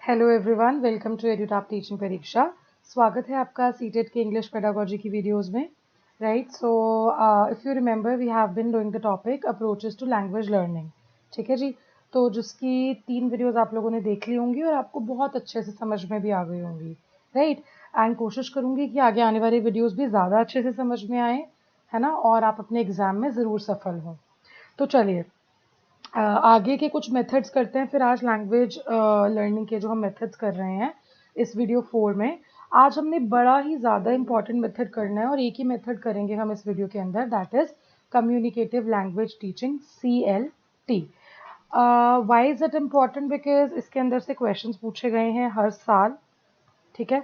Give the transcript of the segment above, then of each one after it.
Hello everyone, welcome to Edutop teaching Pariksha. स्वागत है आपका सीटेट के इंग्लिश पेडागोजी की वीडियोस में। Right, so if you remember we have bin doing the topic approaches to language learning. ठीक है जी, तो जिसकी 3 वीडियोस आप लोगों ने देख ली होंगी और आपको बहुत अच्छे से समझ में भी आ गई होंगी। राइट, एंड कोशिश करूँगी कि आगे आने वाली वीडियोज़ भी ज़्यादा अच्छे से समझ में आए, है ना, और आप अपने एग्ज़ाम में ज़रूर सफल हों। तो चलिए आगे के कुछ मेथड्स करते हैं। फिर आज लैंग्वेज लर्निंग के जो हम मेथड्स कर रहे हैं इस वीडियो 4 में, आज हमने बड़ा ही ज़्यादा इंपॉर्टेंट मेथड करना है और एक ही मेथड करेंगे हम इस वीडियो के अंदर, that is communicative language teaching, CLT। Why is it important? Because इसके अंदर से क्वेश्चंस पूछे गए हैं हर साल। ठीक है,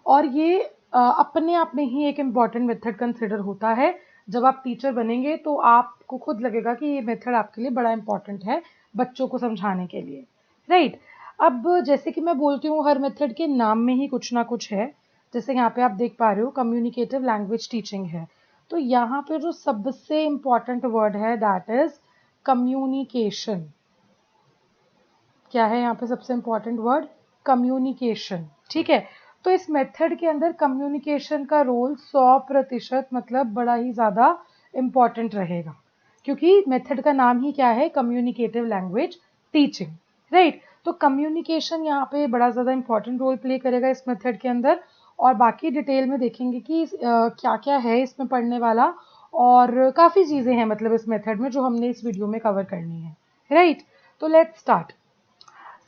और ये अपने आप में ही एक इम्पॉर्टेंट मेथड कंसिडर होता है। जब आप टीचर बनेंगे तो आपको खुद लगेगा कि ये मेथड आपके लिए बड़ा इम्पॉर्टेंट है बच्चों को समझाने के लिए। राइट, अब जैसे कि मैं बोलती हूँ हर मेथड के नाम में ही कुछ ना कुछ है। जैसे यहाँ पे आप देख पा रहे हो कम्युनिकेटिव लैंग्वेज टीचिंग है, तो यहाँ पे जो सबसे इम्पॉर्टेंट वर्ड है दैट इज कम्युनिकेशन। क्या है यहाँ पे सबसे इम्पॉर्टेंट वर्ड? कम्युनिकेशन। ठीक है, तो इस मेथड के अंदर कम्युनिकेशन का रोल 100% मतलब बड़ा ही ज़्यादा इम्पॉर्टेंट रहेगा, क्योंकि मेथड का नाम ही क्या है? Communicative language teaching. राइट, तो कम्युनिकेशन यहाँ पे बड़ा ज़्यादा इम्पॉर्टेंट रोल प्ले करेगा इस मेथड के अंदर, और बाकी डिटेल में देखेंगे कि क्या क्या है इसमें पढ़ने वाला, और काफ़ी चीज़ें हैं मतलब इस मेथड में जो हमने इस वीडियो में कवर करनी है। राइट, तो लेट्स स्टार्ट।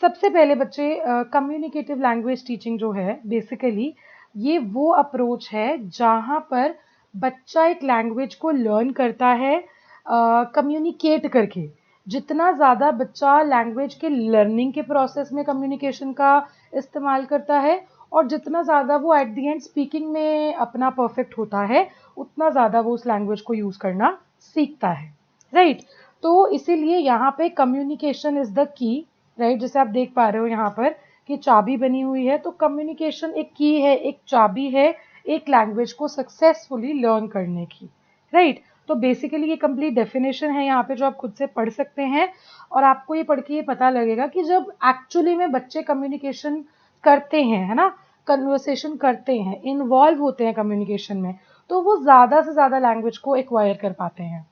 सबसे पहले बच्चे, कम्युनिकेटिव लैंग्वेज टीचिंग जो है बेसिकली ये वो अप्रोच है जहाँ पर बच्चा एक लैंग्वेज को लर्न करता है कम्युनिकेट करके। जितना ज़्यादा बच्चा लैंग्वेज के लर्निंग के प्रोसेस में कम्युनिकेशन का इस्तेमाल करता है और जितना ज़्यादा वो एट द एंड स्पीकिंग में अपना परफेक्ट होता है, उतना ज़्यादा वो उस लैंग्वेज को यूज़ करना सीखता है। राइट, तो इसीलिए यहाँ पे communication is the key. Right, जैसे आप देख पा रहे हो यहाँ पर कि चाबी बनी हुई है, तो कम्युनिकेशन एक की है, एक चाबी है एक लैंग्वेज को सक्सेसफुली लर्न करने की। राइट, तो बेसिकली ये कंप्लीट डेफिनेशन है यहाँ पे जो आप खुद से पढ़ सकते हैं, और आपको ये पढ़ के ये पता लगेगा कि जब एक्चुअली में बच्चे कम्युनिकेशन करते हैं, है ना, कन्वर्सेशन करते हैं, इन्वॉल्व होते हैं कम्युनिकेशन में, तो वो ज़्यादा से ज़्यादा लैंग्वेज को एक्वायर कर पाते हैं।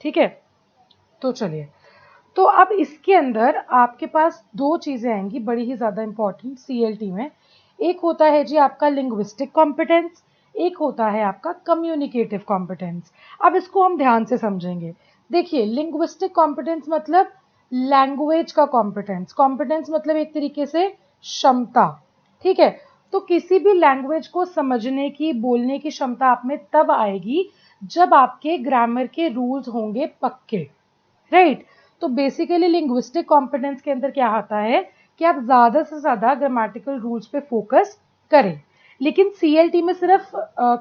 ठीक है, तो चलिए, तो अब इसके अंदर आपके पास दो चीज़ें आएंगी बड़ी ही ज़्यादा इंपॉर्टेंट CLT में। एक होता है जी आपका लिंग्विस्टिक कॉम्पिटेंस, एक होता है आपका कम्युनिकेटिव कॉम्पिटेंस। अब इसको हम ध्यान से समझेंगे। देखिए, लिंग्विस्टिक कॉम्पिटेंस मतलब लैंग्वेज का कॉम्पिटेंस, कॉम्पिटेंस मतलब एक तरीके से क्षमता। ठीक है, तो किसी भी लैंग्वेज को समझने की, बोलने की क्षमता आप में तब आएगी जब आपके ग्रामर के रूल्स होंगे पक्के। राइट, तो बेसिकली लिंग्विस्टिक कॉम्पिटेंस के अंदर क्या आता है कि आप ज़्यादा से ज़्यादा ग्रामेटिकल रूल्स पे फोकस करें। लेकिन CLT में सिर्फ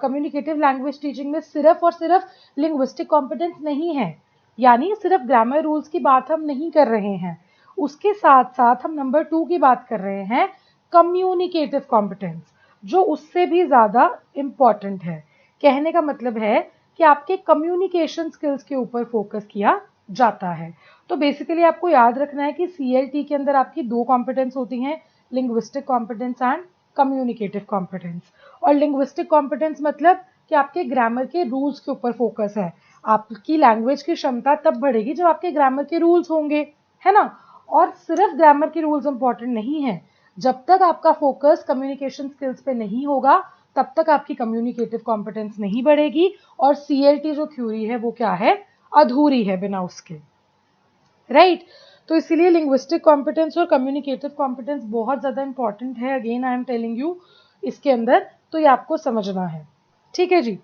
कम्युनिकेटिव लैंग्वेज टीचिंग में सिर्फ और सिर्फ लिंग्विस्टिक कॉम्पिटेंस नहीं है, यानी सिर्फ ग्रामर रूल्स की बात हम नहीं कर रहे हैं। उसके साथ साथ हम नंबर 2 की बात कर रहे हैं, कम्युनिकेटिव कॉम्पिटेंस, जो उससे भी ज़्यादा इम्पॉर्टेंट है। कहने का मतलब है कि आपके कम्युनिकेशन स्किल्स के ऊपर फोकस किया जाता है। तो बेसिकली आपको याद रखना है कि CLT के अंदर आपकी दो कॉम्पिटेंस होती हैं, linguistic competence and communicative competence. और लिंग्विस्टिक कॉम्पिटेंस मतलब कि आपके ग्रामर के रूल्स के ऊपर फोकस है। आपकी लैंग्वेज की क्षमता तब बढ़ेगी जब आपके ग्रामर के रूल्स होंगे, है ना। और सिर्फ ग्रामर के रूल्स इंपॉर्टेंट नहीं है, जब तक आपका फोकस कम्युनिकेशन स्किल्स पे नहीं होगा तब तक आपकी कम्युनिकेटिव कॉम्पिटेंस नहीं बढ़ेगी, और CLT जो थ्योरी है वो क्या है? अधूरी है बिना उसके। राइट, तो इसीलिए लिंग्विस्टिक कॉम्पिटेंस और कम्युनिकेटिव कॉम्पिटेंस बहुत ज़्यादा इंपॉर्टेंट है। Again I am telling you इसके अंदर, तो ये आपको समझना है। ठीक है जी,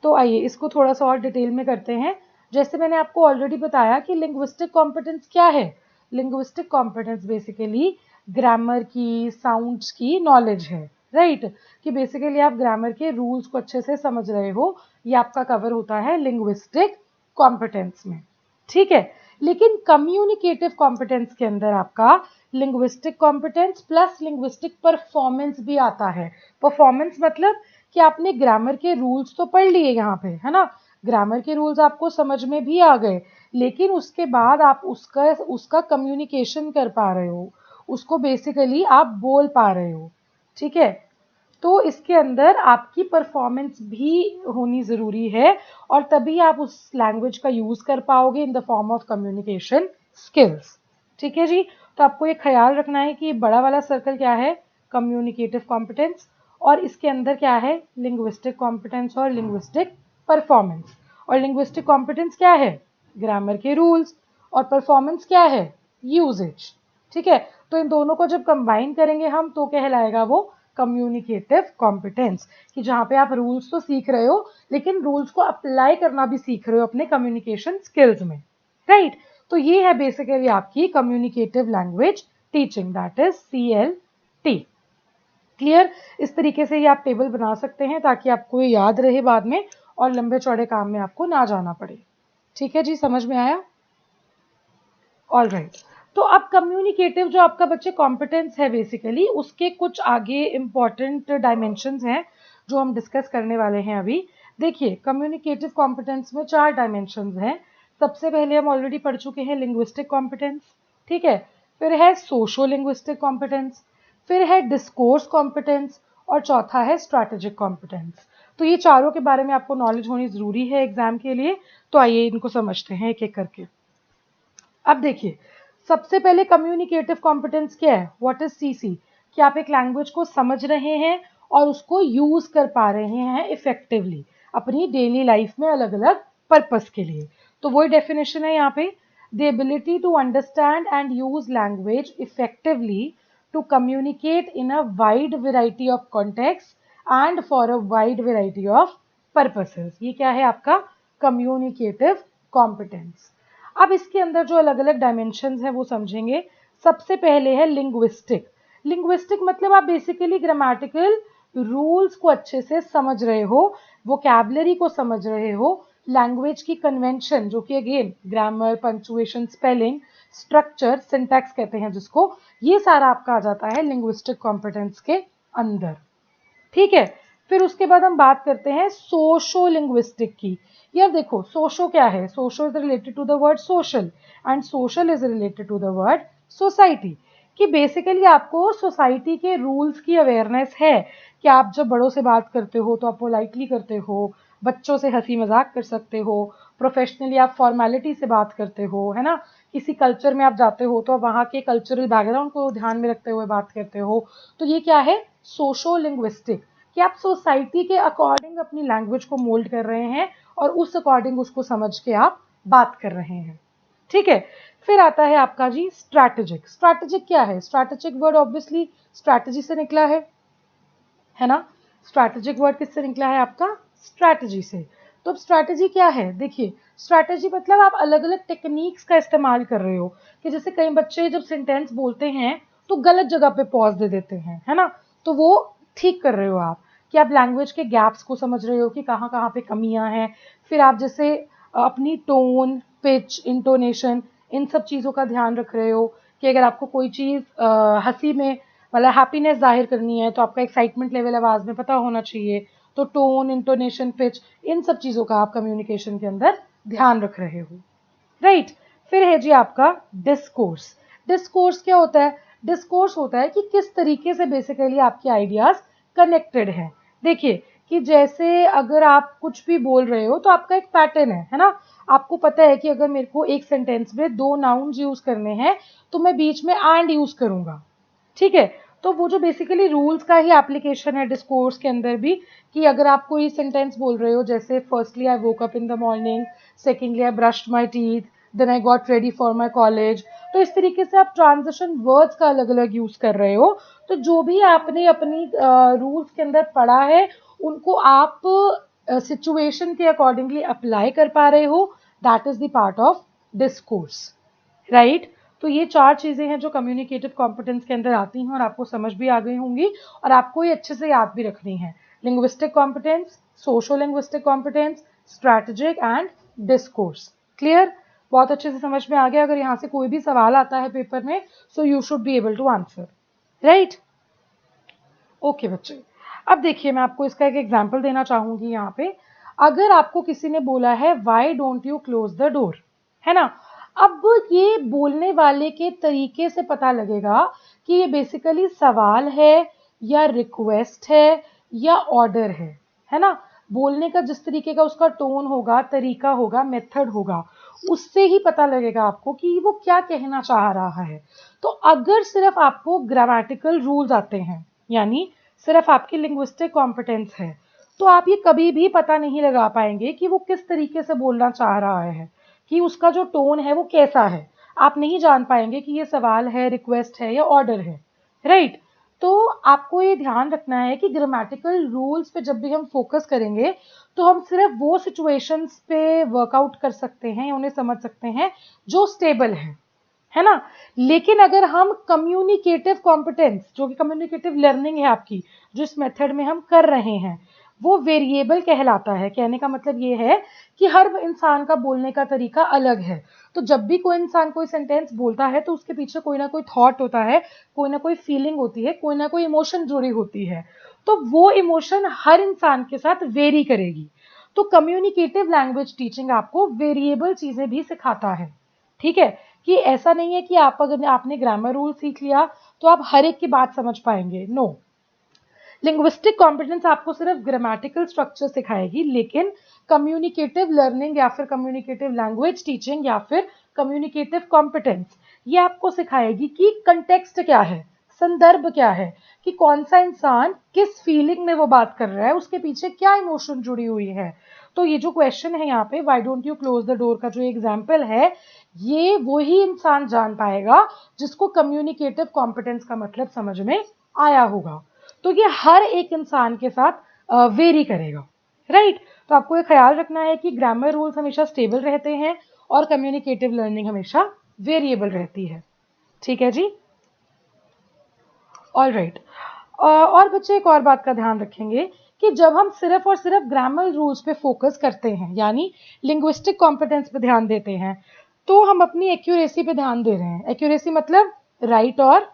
तो आइए इसको थोड़ा सा और डिटेल में करते हैं। जैसे मैंने आपको ऑलरेडी बताया कि लिंग्विस्टिक कॉम्पिटेंस क्या है। लिंग्विस्टिक कॉम्पिटेंस बेसिकली ग्रामर की, साउंड्स की नॉलेज है। राइट, कि बेसिकली आप ग्रामर के रूल्स को अच्छे से समझ रहे हो, ये आपका कवर होता है लिंग्विस्टिक कॉम्पिटेंस में। ठीक है, लेकिन कम्युनिकेटिव कॉम्पिटेंस के अंदर आपका linguistic competence plus linguistic performance भी आता है। परफॉर्मेंस मतलब कि आपने ग्रामर के रूल्स तो पढ़ लिए यहाँ पे, है ना, ग्रामर के रूल्स आपको समझ में भी आ गए, लेकिन उसके बाद आप उसका उसका कम्युनिकेशन कर पा रहे हो, उसको बेसिकली आप बोल पा रहे हो, ठीक है। तो इसके अंदर आपकी परफॉर्मेंस भी होनी ज़रूरी है और तभी आप उस लैंग्वेज का यूज़ कर पाओगे in the form of communication skills, ठीक है जी। तो आपको ये ख्याल रखना है कि बड़ा वाला सर्कल क्या है, कम्युनिकेटिव कॉम्पिटेंस, और इसके अंदर क्या है, लिंग्विस्टिक कॉम्पिटेंस और लिंग्विस्टिक परफॉर्मेंस। और लिंग्विस्टिक कॉम्पिटेंस क्या है, ग्रामर के रूल्स, और परफॉर्मेंस क्या है, यूजेज, ठीक है। तो इन दोनों को जब कंबाइन करेंगे हम तो कहलाएगा वो कम्युनिकेटिव कॉम्पिटेंस, कि जहाँ पे आप रूल्स तो सीख रहे हो लेकिन रूल्स को अप्लाई करना भी सीख रहे हो अपने कम्युनिकेशन स्किल्स में, राइट। तो ये है बेसिकली आपकी communicative language teaching, that is CLT। Clear. इस तरीके से ये आप टेबल बना सकते हैं ताकि आपको ये याद रहे बाद में और लंबे चौड़े काम में आपको ना जाना पड़े, ठीक है जी, समझ में आया। All right. तो अब कम्युनिकेटिव जो आपका बच्चे कॉम्पिटेंस है बेसिकली, उसके कुछ आगे इंपॉर्टेंट डायमेंशंस हैं जो हम डिस्कस करने वाले हैं अभी। देखिए, कम्युनिकेटिव कॉम्पिटेंस में 4 डायमेंशंस हैं। सबसे पहले हम ऑलरेडी पढ़ चुके हैं लिंग्विस्टिक कॉम्पिटेंस, ठीक है। फिर है सोशो लिंग्विस्टिक कॉम्पिटेंस, फिर है डिस्कोर्स कॉम्पिटेंस, और चौथा है स्ट्रैटेजिक कॉम्पिटेंस। तो ये चारों के बारे में आपको नॉलेज होनी जरूरी है एग्जाम के लिए। तो आइए इनको समझते हैं एक एक करके। अब देखिए, सबसे पहले कम्युनिकेटिव कॉम्पिटेंस क्या है, व्हाट इज CC, कि आप एक लैंग्वेज को समझ रहे हैं और उसको यूज कर पा रहे हैं इफेक्टिवली अपनी डेली लाइफ में अलग अलग पर्पस के लिए। तो वही डेफिनेशन है यहाँ पे, the ability to understand and use language effectively to communicate in a wide variety of context and for a wide variety of purposes. ये क्या है आपका कम्युनिकेटिव कॉम्पिटेंस। अब इसके अंदर जो अलग अलग डायमेंशंस हैं वो समझेंगे। सबसे पहले है लिंग्विस्टिक। लिंग्विस्टिक मतलब आप बेसिकली ग्रामेटिकल रूल्स को अच्छे से समझ रहे हो, वोकैबुलरी को समझ रहे हो, लैंग्वेज की कन्वेंशन जो कि again grammar, punctuation, spelling, structure, syntax कहते हैं जिसको, ये सारा आपका आ जाता है लिंग्विस्टिक कॉम्पिटेंस के अंदर, ठीक है। फिर उसके बाद हम बात करते हैं सोशो लिंग्विस्टिक की। यार देखो, सोशो क्या है, socio is related to the word social and social is related to the word society, कि बेसिकली आपको सोसाइटी के रूल्स की अवेयरनेस है कि आप जब बड़ों से बात करते हो तो आप पोलाइटली करते हो, बच्चों से हंसी मजाक कर सकते हो, प्रोफेशनली आप फॉर्मेलिटी से बात करते हो, है ना। किसी कल्चर में आप जाते हो तो वहाँ के कल्चरल बैकग्राउंड को ध्यान में रखते हुए बात करते हो। तो ये क्या है, सोशो लिंग्विस्टिक, कि आप सोसाइटी के अकॉर्डिंग अपनी लैंग्वेज को मोल्ड कर रहे हैं और उस अकॉर्डिंग उसको समझ के आप बात कर रहे हैं, ठीक है। फिर आता है आपका जी स्ट्रैटेजिक। स्ट्रैटेजिक क्या है, स्ट्रैटेजिक वर्ड ऑब्वियसली स्ट्रैटेजी से निकला है ना। स्ट्रैटेजिक वर्ड किससे निकला है आपका, स्ट्रैटेजी से। तो अब स्ट्रैटेजी क्या है, देखिए स्ट्रैटेजी मतलब आप अलग अलग टेक्निक्स का इस्तेमाल कर रहे हो, कि जैसे कई बच्चे जब सेंटेंस बोलते हैं तो गलत जगह पे पॉज दे देते हैं, है ना। तो वो ठीक कर रहे हो आप, कि आप लैंग्वेज के गैप्स को समझ रहे हो कि कहाँ कहाँ पे कमियां हैं। फिर आप जैसे अपनी टोन, पिच, इंटोनेशन, इन सब चीज़ों का ध्यान रख रहे हो, कि अगर आपको कोई चीज़ हंसी में मतलब हैप्पीनेस जाहिर करनी है तो आपका एक्साइटमेंट लेवल आवाज़ में पता होना चाहिए। तो टोन, इंटोनेशन, पिच, इन सब चीज़ों का आप कम्युनिकेशन के अंदर ध्यान रख रहे हो, राइट। फिर है जी आपका डिस्कोर्स। डिस्कोर्स क्या होता है, डिस्कोर्स होता है कि किस तरीके से बेसिकली आपके आइडियाज कनेक्टेड हैं। देखिए, कि जैसे अगर आप कुछ भी बोल रहे हो तो आपका एक पैटर्न है ना। आपको पता है कि अगर मेरे को एक सेंटेंस में 2 नाउन्स यूज करने हैं तो मैं बीच में एंड यूज करूंगा, ठीक है। तो वो जो बेसिकली रूल्स का ही एप्लीकेशन है डिस्कोर्स के अंदर भी, कि अगर आप कोई सेंटेंस बोल रहे हो जैसे firstly I woke up in the morning, secondly I brushed my teeth, then I got ready for my college. तो इस तरीके से आप ट्रांजिशन वर्ड्स का अलग अलग यूज कर रहे हो। तो जो भी आपने अपनी रूल्स के अंदर पढ़ा है उनको आप सिचुएशन के अकॉर्डिंगली अप्लाई कर पा रहे हो, that is the part of discourse, right. तो ये 4 चीजें हैं जो कम्युनिकेटिव कॉम्पिटेंस के अंदर आती हैं और आपको समझ भी आ गई होंगी और आपको ये अच्छे से याद भी रखनी है। Linguistic competence, socio linguistic competence, strategic and discourse. Clear, बहुत अच्छे से समझ में आ गया। अगर यहाँ से कोई भी सवाल आता है पेपर में so you should be able to answer, right. Okay बच्चे, अब देखिए मैं आपको इसका एक एग्जाम्पल देना चाहूंगी। यहाँ पे अगर आपको किसी ने बोला है why don't you close the door, है ना। अब ये बोलने वाले के तरीके से पता लगेगा कि ये बेसिकली सवाल है या रिक्वेस्ट है या ऑर्डर है ना। बोलने का जिस तरीके का उसका टोन होगा, तरीका होगा, मेथड होगा, उससे ही पता लगेगा आपको कि वो क्या कहना चाह रहा है। तो अगर सिर्फ आपको ग्रामेटिकल रूल्स आते हैं, यानी सिर्फ आपकी लिंग्विस्टिक कॉम्पिटेंस है, तो आप ये कभी भी पता नहीं लगा पाएंगे कि वो किस तरीके से बोलना चाह रहा है, कि उसका जो टोन है वो कैसा है। आप नहीं जान पाएंगे कि ये सवाल है, रिक्वेस्ट है या ऑर्डर है, राइट। तो आपको ये ध्यान रखना है कि ग्रामेटिकल रूल्स पे जब भी हम फोकस करेंगे तो हम सिर्फ वो सिचुएशंस पे वर्कआउट कर सकते हैं, उन्हें समझ सकते हैं जो स्टेबल है ना। लेकिन अगर हम कम्युनिकेटिव कॉम्पिटेंस, जो कि कम्युनिकेटिव लर्निंग है आपकी, जो इस मेथड में हम कर रहे हैं, वो वेरिएबल कहलाता है। कहने का मतलब ये है कि हर इंसान का बोलने का तरीका अलग है। तो जब भी कोई इंसान कोई सेंटेंस बोलता है तो उसके पीछे कोई ना कोई थॉट होता है, कोई ना कोई फीलिंग होती है, कोई ना कोई इमोशन जुड़ी होती है। तो वो इमोशन हर इंसान के साथ वेरी करेगी। तो कम्युनिकेटिव लैंग्वेज टीचिंग आपको वेरिएबल चीजें भी सिखाता है, ठीक है। कि ऐसा नहीं है कि आप अगर आपने ग्रामर रूल सीख लिया तो आप हर एक की बात समझ पाएंगे, नो। लिंग्विस्टिक कॉम्पिटेंस आपको सिर्फ ग्रामेटिकल स्ट्रक्चर सिखाएगी, लेकिन कम्युनिकेटिव लर्निंग या फिर कम्युनिकेटिव लैंग्वेज टीचिंग या फिर कम्युनिकेटिव कॉम्पिटेंस ये आपको सिखाएगी कि कंटेक्स्ट क्या है, संदर्भ क्या है, कि कौन सा इंसान किस फीलिंग में वो बात कर रहा है, उसके पीछे क्या इमोशन जुड़ी हुई है। तो ये जो क्वेश्चन है यहाँ पे, why don't you close the door का जो एग्जाम्पल है, ये वही इंसान जान पाएगा जिसको कम्युनिकेटिव कॉम्पिटेंस का मतलब समझ में आया होगा। तो ये हर एक इंसान के साथ वेरी करेगा, राइट। तो आपको ये ख्याल रखना है कि ग्रामर रूल्स हमेशा स्टेबल रहते हैं और कम्युनिकेटिव लर्निंग हमेशा वेरिएबल रहती है, ठीक है जी। All right. और बच्चे एक और बात का ध्यान रखेंगे कि जब हम सिर्फ और सिर्फ ग्रामर रूल्स पे फोकस करते हैं, यानी लिंग्विस्टिक कॉम्पिटेंस पे ध्यान देते हैं, तो हम अपनी एक्यूरेसी पे ध्यान दे रहे हैं। एक्यूरेसी मतलब राइट और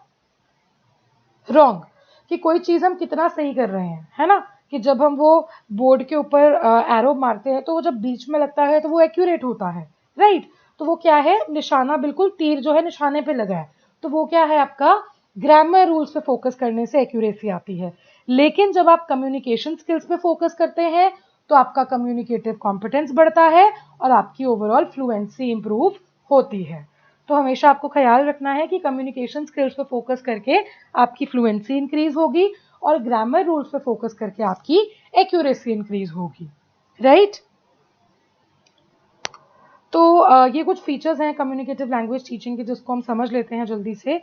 रॉन्ग, कि कोई चीज हम कितना सही कर रहे हैं, है ना। कि जब हम वो बोर्ड के ऊपर एरो मारते हैं तो वो जब बीच में लगता है तो वो एक्यूरेट होता है, राइट। तो वो क्या है, निशाना बिल्कुल तीर जो है निशाने पे लगा है, तो वो क्या है आपका ग्रामर रूल्स पे फोकस करने से एक्यूरेसी आती है। लेकिन जब आप कम्युनिकेशन स्किल्स पे फोकस करते हैं तो आपका कम्युनिकेटिव कॉम्पिटेंस बढ़ता है और आपकी ओवरऑल फ्लुएंसी इंप्रूव होती है। तो हमेशा आपको ख्याल रखना है कि कम्युनिकेशन स्किल्स पे फोकस करके आपकी फ्लुएंसी इंक्रीज होगी और ग्रामर रूल्स पे फोकस करके आपकी एक्यूरेसी इंक्रीज होगी, राइट। तो ये कुछ फीचर्स हैं कम्युनिकेटिव लैंग्वेज टीचिंग के, जिसको हम समझ लेते हैं जल्दी से।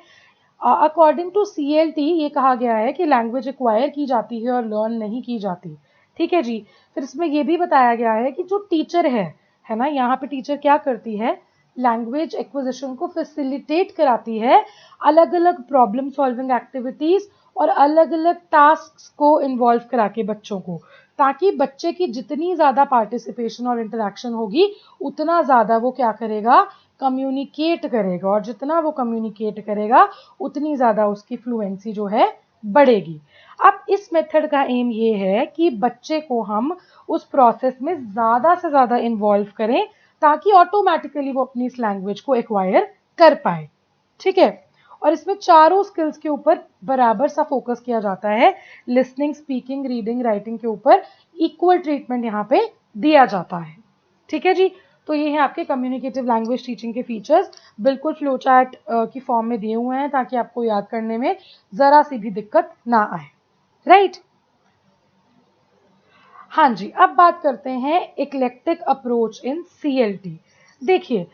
अकॉर्डिंग टू CLT ये कहा गया है कि लैंग्वेज एक्वायर की जाती है और लर्न नहीं की जाती, ठीक है जी। फिर इसमें ये भी बताया गया है कि जो टीचर है ना, यहाँ पे टीचर क्या करती है, लैंग्वेज एक्विजिशन को फैसिलिटेट कराती है, अलग अलग प्रॉब्लम सॉल्विंग एक्टिविटीज और अलग अलग टास्क को इन्वॉल्व करा के बच्चों को, ताकि बच्चे की जितनी ज्यादा पार्टिसिपेशन और इंटरेक्शन होगी उतना ज्यादा वो क्या करेगा, कम्युनिकेट करेगा, और जितना वो कम्युनिकेट करेगा उतनी ज्यादा उसकी फ्लुएंसी जो है बढ़ेगी। अब इस मेथड का एम ये है कि बच्चे को हम उस प्रोसेस में ज्यादा से ज्यादा इन्वॉल्व करें ताकि ऑटोमेटिकली वो अपनी इस लैंग्वेज को एक्वायर कर पाए, ठीक है। और इसमें चारों स्किल्स के ऊपर बराबर सा फोकस किया जाता है, लिसनिंग, स्पीकिंग, रीडिंग, राइटिंग के ऊपर इक्वल ट्रीटमेंट यहाँ पे दिया जाता है, ठीक है जी। तो ये है आपके कम्युनिकेटिव लैंग्वेज टीचिंग के फीचर्स, बिल्कुल फ्लो चार्ट की फॉर्म में दिए हुए हैं ताकि आपको याद करने में जरा सी भी दिक्कत ना आए, राइट। हाँ जी, अब बात करते हैं इक्लेक्टिक अप्रोच इन CLT। देखिए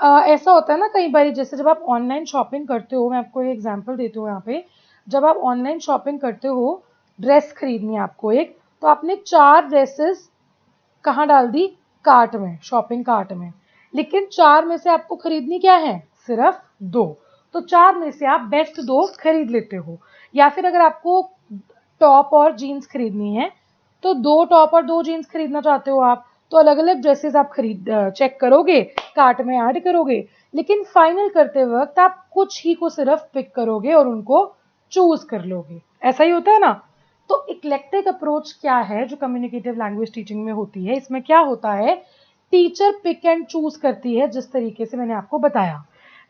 ऐसा होता है ना कई बार, जैसे जब आप ऑनलाइन शॉपिंग करते हो, मैं आपको एक एग्जांपल देती हूँ यहाँ पे। जब आप ऑनलाइन शॉपिंग करते हो, ड्रेस खरीदनी है आपको एक, तो आपने 4 ड्रेसेस कहाँ डाल दी, कार्ट में, शॉपिंग कार्ट में। लेकिन 4 में से आपको खरीदनी क्या है, सिर्फ 2। तो 4 में से आप बेस्ट 2 खरीद लेते हो। या फिर अगर आपको टॉप और जीन्स खरीदनी है तो 2 टॉप और 2 जीन्स खरीदना चाहते हो आप, तो अलग अलग ड्रेसेस आप खरीद चेक करोगे, कार्ट में ऐड करोगे, लेकिन फाइनल करते वक्त आप कुछ ही को सिर्फ पिक करोगे और उनको चूज कर लोगे। ऐसा ही होता है ना। तो इक्लेक्टिक अप्रोच क्या है जो कम्युनिकेटिव लैंग्वेज टीचिंग में होती है, इसमें क्या होता है, टीचर पिक एंड चूज करती है जिस तरीके से मैंने आपको बताया।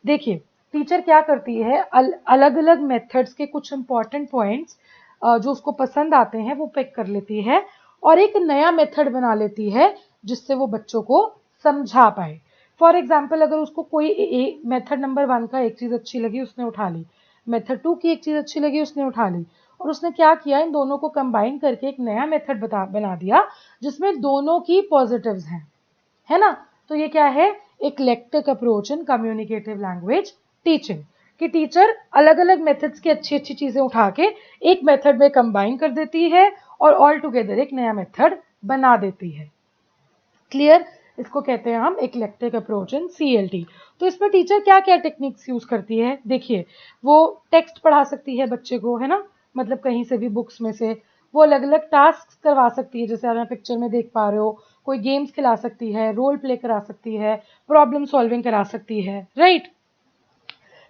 देखिए टीचर क्या करती है, अलग अलग मेथड्स के कुछ इंपॉर्टेंट पॉइंट्स जो उसको पसंद आते हैं वो पिक कर लेती है और एक नया मेथड बना लेती है जिससे वो बच्चों को समझा पाए। फॉर एग्जाम्पल, अगर उसको कोई मेथड नंबर 1 का एक चीज अच्छी लगी उसने उठा ली, मेथड 2 की एक चीज अच्छी लगी उसने उठा ली, और उसने क्या किया, इन दोनों को कंबाइन करके एक नया मेथड बना दिया जिसमें दोनों की पॉजिटिव्स हैं, है ना। तो ये क्या है, eclectic approach in communicative language teaching, कि टीचर अलग अलग मेथड्स की अच्छी अच्छी चीजें उठा के एक मेथड में कंबाइन कर देती है और ऑल टुगेदर एक नया मेथड बना देती है। क्लियर, इसको कहते हैं हम इक्लेक्टिक अप्रोच इन सीएलटी। तो इसमें टीचर क्या क्या टेक्निक्स यूज करती है, देखिए, वो टेक्स्ट पढ़ा सकती है बच्चे को, है ना, मतलब कहीं से भी बुक्स में से। वो अलग अलग टास्क करवा सकती है, जैसे आप पिक्चर में देख पा रहे हो, कोई गेम्स खिला सकती है, रोल प्ले करा सकती है, प्रॉब्लम सॉल्विंग करा सकती है, राइट।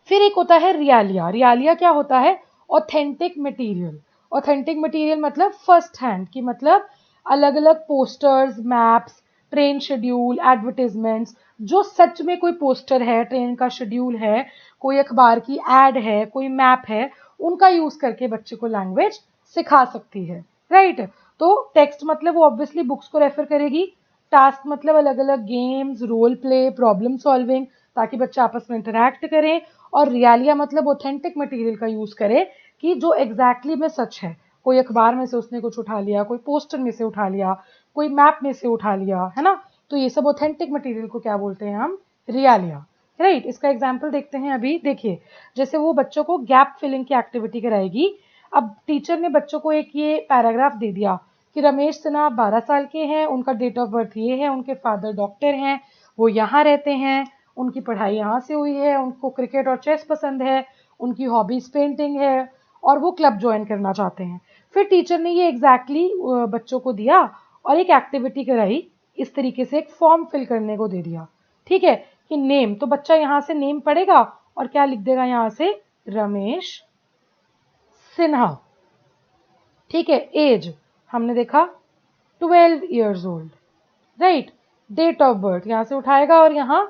फिर एक होता है रियालिया। रियालिया क्या होता है, ऑथेंटिक मटेरियल। ऑथेंटिक मटेरियल मतलब फर्स्ट हैंड की, मतलब अलग अलग posters, maps, train schedule, advertisements, जो सच में कोई पोस्टर है, ट्रेन का शेड्यूल है, कोई अखबार की एड है, कोई मैप है, उनका यूज करके बच्चे को लैंग्वेज सिखा सकती है, राइट। तो टेक्स्ट मतलब वो ऑब्वियसली बुक्स को रेफर करेगी, टास्क मतलब अलग अलग games, role play, problem solving, ताकि बच्चे आपस में इंटरैक्ट करें, और रियालिया मतलब ऑथेंटिक मटेरियल का यूज करे कि जो एग्जैक्टली में सच है, कोई अखबार में से उसने कुछ उठा लिया, कोई पोस्टर में से उठा लिया, कोई मैप में से उठा लिया, है ना। तो ये सब ऑथेंटिक मटेरियल को क्या बोलते हैं हम, रियालिया, राइट। इसका एग्जाम्पल देखते हैं अभी। देखिए, जैसे वो बच्चों को गैप फिलिंग की एक्टिविटी कराएगी। अब टीचर ने बच्चों को एक ये पैराग्राफ दे दिया कि रमेश सिन्हा 12 साल के हैं, उनका डेट ऑफ बर्थ ये है, उनके फादर डॉक्टर हैं, वो यहाँ रहते हैं, उनकी पढ़ाई यहाँ से हुई है, उनको क्रिकेट और चेस पसंद है, उनकी हॉबीज पेंटिंग है, और वो क्लब ज्वाइन करना चाहते हैं। फिर टीचर ने ये एग्जैक्टली बच्चों को दिया और एक एक्टिविटी कराई, इस तरीके से एक फॉर्म फिल करने को दे दिया, ठीक है, कि नेम, तो बच्चा यहाँ से नेम पढ़ेगा और क्या लिख देगा यहाँ से, रमेश सिन्हा, ठीक है। एज हमने देखा 12 years old, right. Date of birth यहाँ से उठाएगा और यहाँ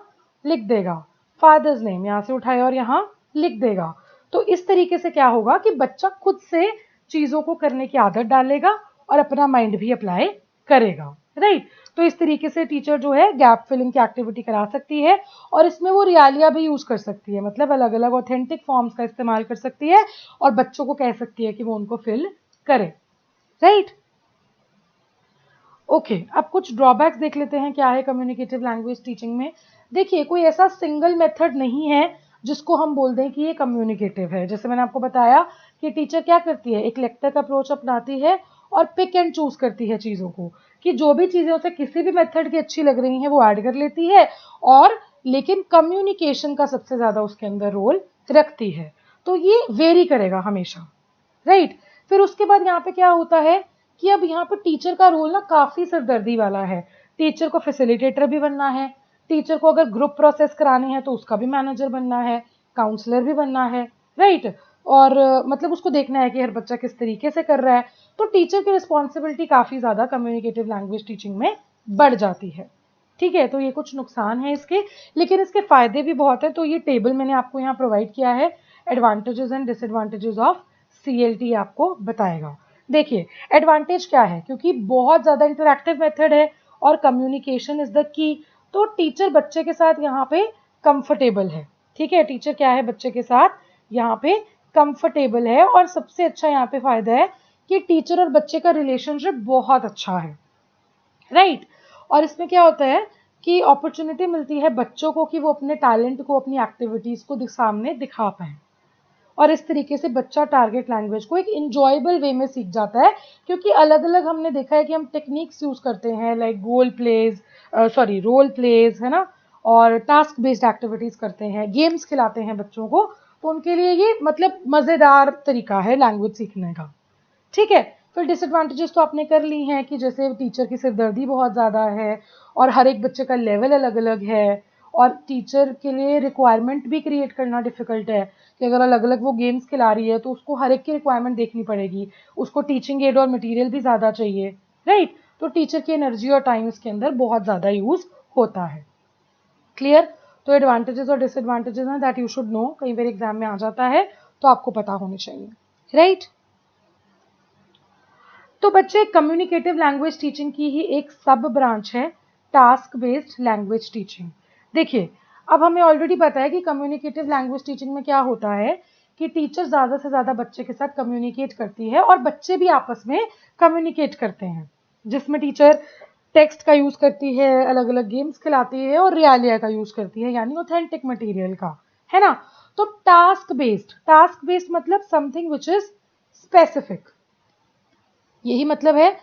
लिख देगा, फादर्स नेम यहाँ से उठाएगा और यहाँ लिख देगा। तो इस तरीके से क्या होगा कि बच्चा खुद से चीजों को करने की आदत डालेगा और अपना माइंड भी अप्लाई करेगा, राइट। तो इस तरीके से टीचर जो है गैप फिलिंग की एक्टिविटी करा सकती है, और इसमें वो रियालिया भी यूज कर सकती है, मतलब अलग अलग ऑथेंटिक फॉर्म्स का इस्तेमाल कर सकती है और बच्चों को कह सकती है कि वो उनको फिल करे, राइट। ओके, अब कुछ ड्रॉबैक्स देख लेते हैं क्या है कम्युनिकेटिव लैंग्वेज टीचिंग में। देखिए, कोई ऐसा सिंगल मेथड नहीं है जिसको हम बोल दें कि ये कम्युनिकेटिव है। जैसे मैंने आपको बताया कि टीचर क्या करती है, एक इक्लेक्टिक अप्रोच अपनाती है और पिक एंड चूज करती है चीज़ों को, कि जो भी चीज़ें उसे किसी भी मेथड की अच्छी लग रही हैं वो ऐड कर लेती है, और लेकिन कम्युनिकेशन का सबसे ज़्यादा उसके अंदर रोल रखती है। तो ये वेरी करेगा हमेशा, राइट। फिर उसके बाद यहाँ पे क्या होता है कि अब यहाँ पर टीचर का रोल ना काफी सिरदर्दी वाला है। टीचर को फैसिलिटेटर भी बनना है, टीचर को अगर ग्रुप प्रोसेस करानी है तो उसका भी मैनेजर बनना है, काउंसलर भी बनना है, राइट। और मतलब उसको देखना है कि हर बच्चा किस तरीके से कर रहा है। तो टीचर की रिस्पॉन्सिबिलिटी काफी ज्यादा कम्युनिकेटिव लैंग्वेज टीचिंग में बढ़ जाती है, ठीक है। तो ये कुछ नुकसान है इसके, लेकिन इसके फायदे भी बहुत है। तो ये टेबल मैंने आपको यहाँ प्रोवाइड किया है, advantages and disadvantages of CLT आपको बताएगा। देखिए, एडवांटेज क्या है, क्योंकि बहुत ज़्यादा इंटरैक्टिव मेथड है और कम्युनिकेशन इज द की, तो टीचर बच्चे के साथ यहाँ पे कंफर्टेबल है, ठीक है। टीचर क्या है, बच्चे के साथ यहाँ पे कंफर्टेबल है, और सबसे अच्छा यहाँ पे फायदा है कि टीचर और बच्चे का रिलेशनशिप बहुत अच्छा है, राइट। और इसमें क्या होता है कि अपॉर्चुनिटी मिलती है बच्चों को कि वो अपने टैलेंट को, अपनी एक्टिविटीज को सामने दिखा पाए, और इस तरीके से बच्चा टारगेट लैंग्वेज को एक इंजॉयबल वे में सीख जाता है। क्योंकि अलग अलग हमने देखा है कि हम टेक्निक्स यूज करते हैं, लाइक रोल प्लेज, है ना, और टास्क बेस्ड एक्टिविटीज करते हैं, गेम्स खिलाते हैं बच्चों को, तो उनके लिए ये मतलब मजेदार तरीका है लैंग्वेज सीखने का, ठीक है। फिर डिसएडवांटेजेस तो आपने कर ली हैं कि जैसे टीचर की सिरदर्दी बहुत ज़्यादा है, और हर एक बच्चे का लेवल अलग अलग है, और टीचर के लिए रिक्वायरमेंट भी क्रिएट करना डिफिकल्ट है, कि अगर अलग अलग वो गेम्स खिला रही है तो उसको हर एक की रिक्वायरमेंट देखनी पड़ेगी, उसको टीचिंग एड और मटेरियल भी ज़्यादा चाहिए, राइट। तो टीचर की एनर्जी और टाइम इसके अंदर बहुत ज़्यादा यूज होता है, क्लियर। तो एडवांटेजेस और डिसएडवांटेजेस हैं दैट यू शुड नो, कई बार एग्जाम में आ जाता है तो आपको पता होनी चाहिए, राइट। तो बच्चे कम्युनिकेटिव लैंग्वेज टीचिंग की ही एक सब ब्रांच है टास्क बेस्ड लैंग्वेज टीचिंग। देखिए, अब हमें ऑलरेडी पता है कि कम्युनिकेटिव लैंग्वेज टीचिंग में क्या होता है कि टीचर ज़्यादा से ज़्यादा बच्चे के साथ कम्युनिकेट करती है और बच्चे भी आपस में कम्युनिकेट करते हैं, जिसमें टीचर टेक्स्ट का यूज़ करती है, अलग अलग गेम्स खिलाती है और रियलिया का यूज़ करती है, यानी ऑथेंटिक मटेरियल का, है ना। तो टास्क बेस्ड मतलब समथिंग विच इज स्पेसिफिक, यही मतलब है।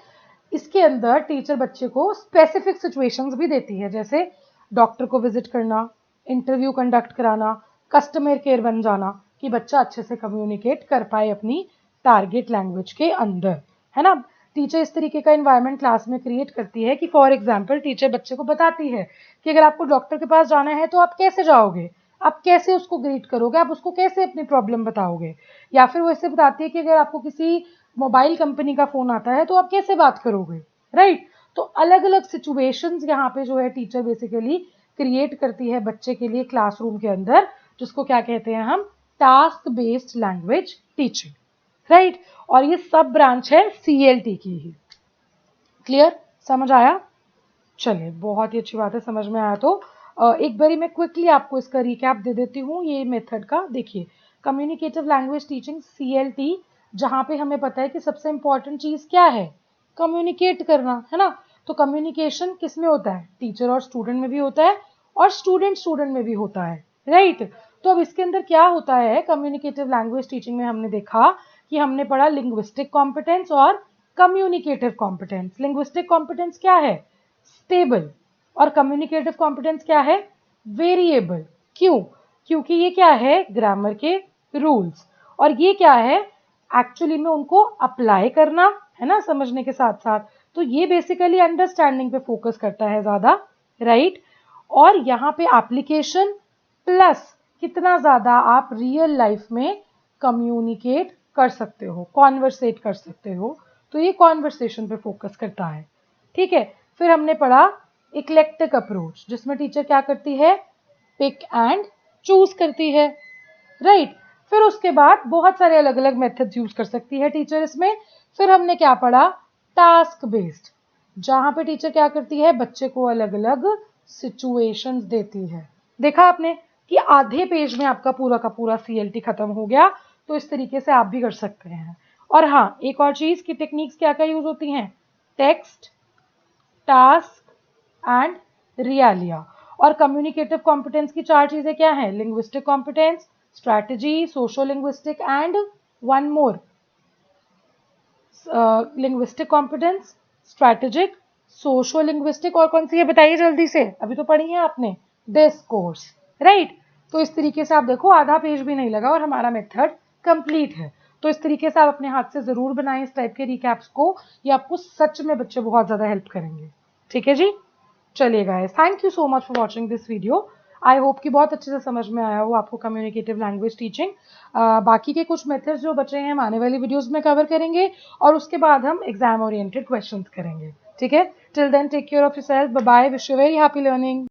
इसके अंदर टीचर बच्चे को स्पेसिफिक सिचुएशंस भी देती है, जैसे डॉक्टर को विजिट करना, इंटरव्यू कंडक्ट कराना, कस्टमर केयर बन जाना, कि बच्चा अच्छे से कम्युनिकेट कर पाए अपनी टारगेट लैंग्वेज के अंदर, है ना। टीचर इस तरीके का एनवायरनमेंट क्लास में क्रिएट करती है कि फॉर एग्जाम्पल टीचर बच्चे को बताती है कि अगर आपको डॉक्टर के पास जाना है तो आप कैसे जाओगे, आप कैसे उसको ग्रीट करोगे, आप उसको कैसे अपनी प्रॉब्लम बताओगे। या फिर वो ऐसे बताती है कि अगर आपको किसी मोबाइल कंपनी का फोन आता है तो आप कैसे बात करोगे, राइट। तो अलग अलग सिचुएशंस यहाँ पे जो है टीचर बेसिकली क्रिएट करती है बच्चे के लिए क्लासरूम के अंदर, जिसको क्या कहते हैं हम, task based language teaching, right. और ये सब ब्रांच है CLT की ही। क्लियर, समझ आया? चलिए, बहुत ही अच्छी बात है, समझ में आया तो एक बारी मैं क्विकली आपको इसका रिकैप दे देती हूँ ये मेथड का। देखिए, कम्युनिकेटिव लैंग्वेज टीचिंग CLT, जहाँ पे हमें पता है कि सबसे इंपॉर्टेंट चीज़ क्या है, कम्युनिकेट करना, है ना। तो कम्युनिकेशन किस में होता है, टीचर और स्टूडेंट में भी होता है और स्टूडेंट में भी होता है, राइट। तो अब इसके अंदर क्या होता है, कम्युनिकेटिव लैंग्वेज टीचिंग में हमने देखा कि हमने पढ़ा लिंग्विस्टिक कॉम्पिटेंस और कम्युनिकेटिव कॉम्पिटेंस। लिंग्विस्टिक कॉम्पिटेंस क्या है, स्टेबल, और कम्युनिकेटिव कॉम्पिटेंस क्या है, वेरिएबल। क्यों, क्योंकि ये क्या है, ग्रामर के रूल्स, और ये क्या है, एक्चुअली में उनको अप्लाई करना, है ना, समझने के साथ साथ। तो ये बेसिकली अंडरस्टैंडिंग पे फोकस करता है ज्यादा, राइट। और यहाँ पे एप्लीकेशन प्लस कितना ज्यादा आप रियल लाइफ में कम्युनिकेट कर सकते हो, कॉन्वर्सेट कर सकते हो, तो ये कॉन्वर्सेशन पे फोकस करता है, ठीक है। फिर हमने पढ़ा इक्लेक्टिक अप्रोच, जिसमें टीचर क्या करती है, पिक एंड चूज करती है, राइट। फिर उसके बाद बहुत सारे अलग अलग मेथड्स यूज कर सकती है टीचर इसमें। फिर हमने क्या पढ़ा, टास्क बेस्ड, जहां पे टीचर क्या करती है, बच्चे को अलग अलग सिचुएशंस देती है। देखा आपने कि आधे पेज में आपका पूरा का पूरा CLT खत्म हो गया। तो इस तरीके से आप भी कर सकते हैं। और हाँ, एक और चीज की टेक्निक्स क्या क्या यूज होती हैं, टेक्स्ट, टास्क एंड रियलिया। और कम्युनिकेटिव कॉम्पिटेंस की 4 चीजें क्या हैं, linguistic competence, strategy, socio linguistic and one more, linguistic competence, strategic, socio linguistic, और कौन सी है बताइए जल्दी से, अभी तो पढ़ी है आपने, डिस्कोर्स, राइट। तो इस तरीके से आप देखो आधा पेज भी नहीं लगा और हमारा मेथड कंप्लीट है। तो इस तरीके से आप अपने हाथ से जरूर बनाएं इस टाइप के रिकैप्स को, ये आपको सच में बच्चे बहुत ज्यादा हेल्प करेंगे, ठीक है जी। चलिए guys, thank you so much for watching this video. I hope कि बहुत अच्छे से समझ में आया हो आपको कम्युनिकेटिव लैंग्वेज टीचिंग। बाकी के कुछ मेथड्स जो बचे हैं हम आने वाली वीडियोस में कवर करेंगे, और उसके बाद हम एग्जाम ओरिएंटेड क्वेश्चंस करेंगे, ठीक है। Till then take care of yourself, bye bye, wish you very happy learning.